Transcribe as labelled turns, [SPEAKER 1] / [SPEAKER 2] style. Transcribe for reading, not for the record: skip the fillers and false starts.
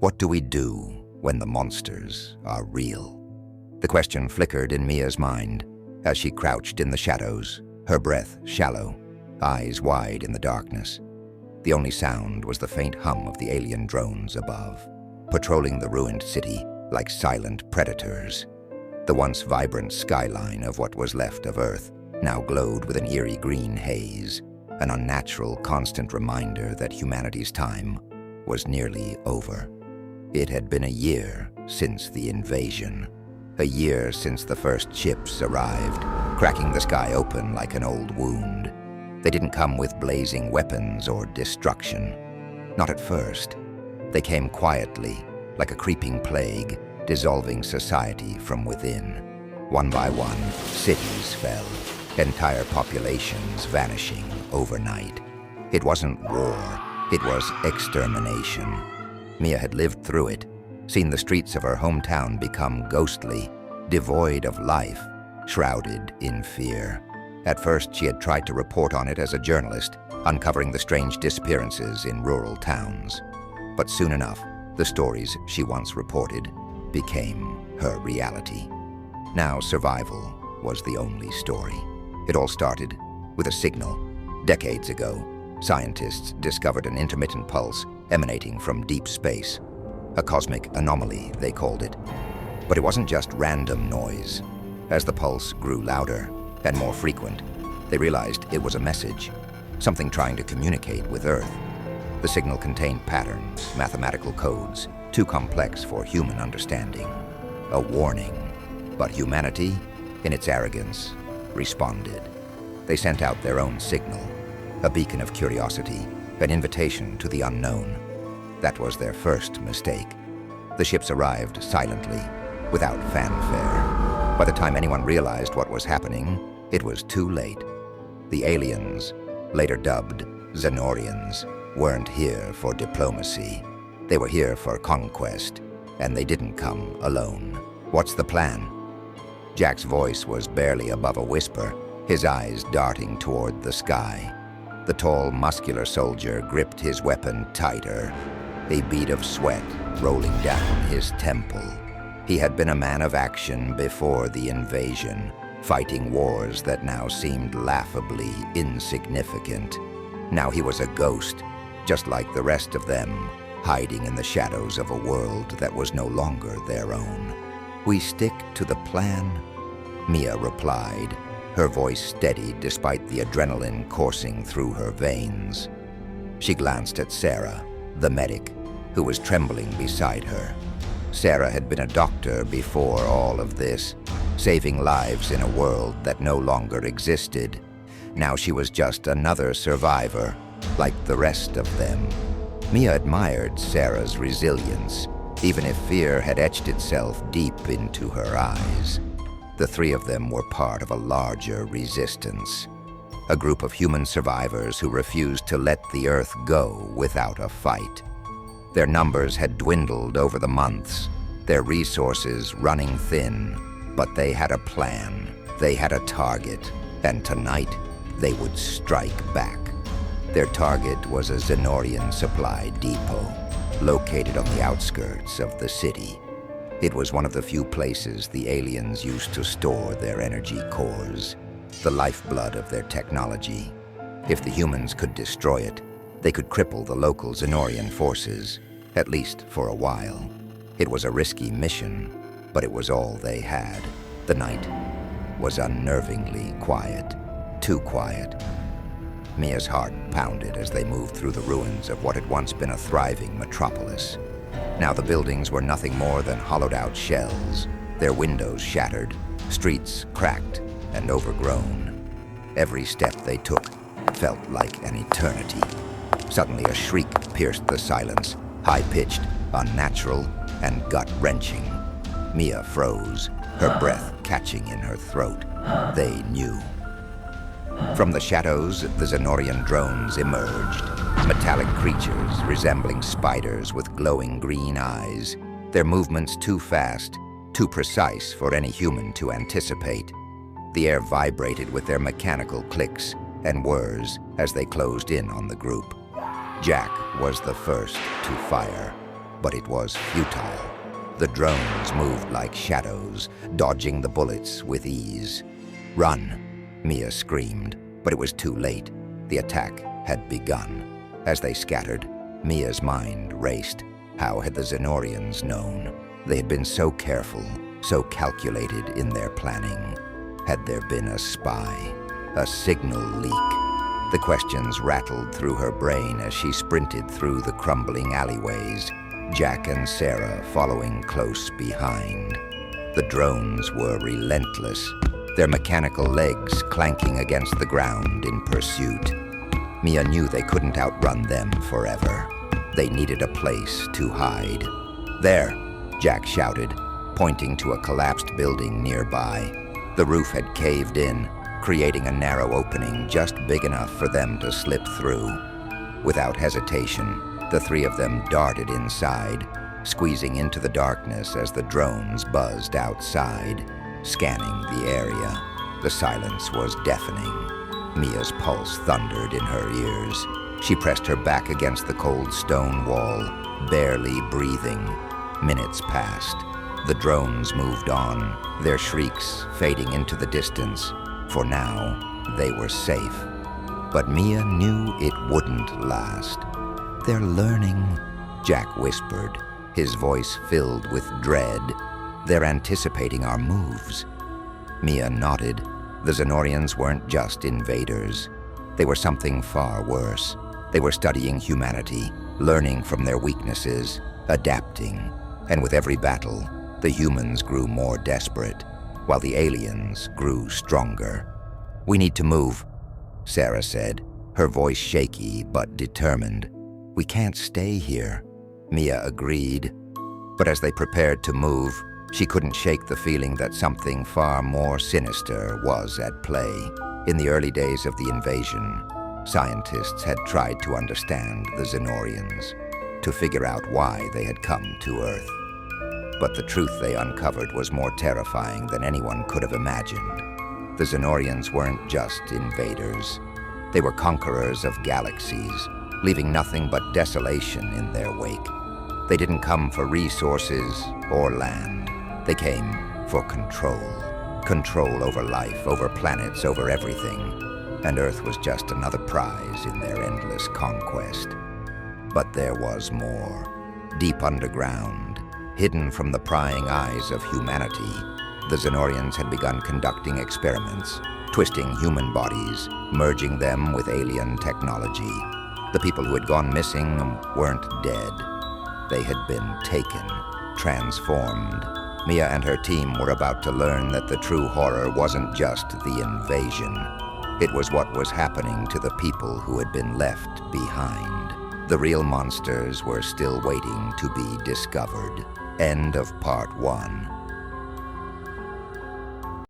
[SPEAKER 1] What do we do when the monsters are real? The question flickered in Mia's mind as she crouched in the shadows, her breath shallow, eyes wide in the darkness. The only sound was the faint hum of the alien drones above, patrolling the ruined city like silent predators. The once vibrant skyline of what was left of Earth now glowed with an eerie green haze, an unnatural, constant reminder that humanity's time was nearly over. It had been a year since the invasion, a year since the first ships arrived, cracking the sky open like an old wound. They didn't come with blazing weapons or destruction. Not at first. They came quietly, like a creeping plague, dissolving society from within. One by one, cities fell, entire populations vanishing overnight. It wasn't war, it was extermination. Mia had lived through it, seen the streets of her hometown become ghostly, devoid of life, shrouded in fear. At first, she had tried to report on it as a journalist, uncovering the strange disappearances in rural towns. But soon enough, the stories she once reported became her reality. Now survival was the only story. It all started with a signal. Decades ago, scientists discovered an intermittent pulse emanating from deep space. A cosmic anomaly, they called it. But it wasn't just random noise. As the pulse grew louder and more frequent, they realized it was a message, something trying to communicate with Earth. The signal contained patterns, mathematical codes, too complex for human understanding. A warning. But humanity, in its arrogance, responded. They sent out their own signal, a beacon of curiosity, an invitation to the unknown. That was their first mistake. The ships arrived silently, without fanfare. By the time anyone realized what was happening, it was too late. The aliens, later dubbed XENORIANS, weren't here for diplomacy. They were here for conquest, and they didn't come alone. What's the plan? Jack's voice was barely above a whisper, his eyes darting toward the sky. The tall, muscular soldier gripped his weapon tighter, a bead of sweat rolling down his temple. He had been a man of action before the invasion, fighting wars that now seemed laughably insignificant. Now he was a ghost, just like the rest of them, hiding in the shadows of a world that was no longer their own. "We stick to the plan," Mia replied, her voice steady despite the adrenaline coursing through her veins. She glanced at Sarah, the medic, who was trembling beside her. Sarah had been a doctor before all of this, saving lives in a world that no longer existed. Now she was just another survivor, like the rest of them. Mia admired Sarah's resilience, even if fear had etched itself deep into her eyes. The three of them were part of a larger resistance, a group of human survivors who refused to let the Earth go without a fight. Their numbers had dwindled over the months, their resources running thin, but they had a plan, they had a target, and tonight they would strike back. Their target was a XENORIAN supply depot, located on the outskirts of the city. It was one of the few places the aliens used to store their energy cores, the lifeblood of their technology. If the humans could destroy it, they could cripple the local XENORIAN forces, at least for a while. It was a risky mission, but it was all they had. The night was unnervingly quiet, too quiet. Mia's heart pounded as they moved through the ruins of what had once been a thriving metropolis. Now the buildings were nothing more than hollowed-out shells, their windows shattered, streets cracked and overgrown. Every step they took felt like an eternity. Suddenly a shriek pierced the silence, high-pitched, unnatural, and gut-wrenching. Mia froze, her breath catching in her throat. They knew. From the shadows, the XENORIAN drones emerged, metallic creatures resembling spiders with glowing green eyes, their movements too fast, too precise for any human to anticipate. The air vibrated with their mechanical clicks and whirs as they closed in on the group. Jack was the first to fire. but it was futile. The drones moved like shadows, dodging the bullets with ease. "Run!" Mia screamed, but it was too late. The attack had begun. As they scattered, Mia's mind raced. How had the Xenorians known? They had been so careful, so calculated in their planning. Had there been a spy? A signal leak? The questions rattled through her brain as she sprinted through the crumbling alleyways, Jack and Sarah following close behind. The drones were relentless, their mechanical legs clanking against the ground in pursuit. Mia knew they couldn't outrun them forever. They needed a place to hide. "There!" Jack shouted, pointing to a collapsed building nearby. The roof had caved in, creating a narrow opening just big enough for them to slip through. Without hesitation, the three of them darted inside, squeezing into the darkness as the drones buzzed outside, scanning the area. The silence was deafening. Mia's pulse thundered in her ears. She pressed her back against the cold stone wall, barely breathing. Minutes passed. The drones moved on, their shrieks fading into the distance. For now, they were safe. But Mia knew it wouldn't last. "They're learning," Jack whispered, his voice filled with dread. "They're anticipating our moves." Mia nodded. The Xenorians weren't just invaders. They were something far worse. They were studying humanity, learning from their weaknesses, adapting. And with every battle, the humans grew more desperate, while the aliens grew stronger. "We need to move," Sarah said, her voice shaky but determined. "We can't stay here," Mia agreed. But as they prepared to move, she couldn't shake the feeling that something far more sinister was at play. In the early days of the invasion, scientists had tried to understand the Xenorians, to figure out why they had come to Earth. But the truth they uncovered was more terrifying than anyone could have imagined. The Xenorians weren't just invaders. They were conquerors of galaxies, leaving nothing but desolation in their wake. They didn't come for resources or land. They came for control. Control over life, over planets, over everything. And Earth was just another prize in their endless conquest. But there was more. Deep underground, hidden from the prying eyes of humanity, the Xenorians had begun conducting experiments, twisting human bodies, merging them with alien technology. The people who had gone missing weren't dead. They had been taken, transformed. Mia and her team were about to learn that the true horror wasn't just the invasion. It was what was happening to the people who had been left behind. The real monsters were still waiting to be discovered. End of Part 1.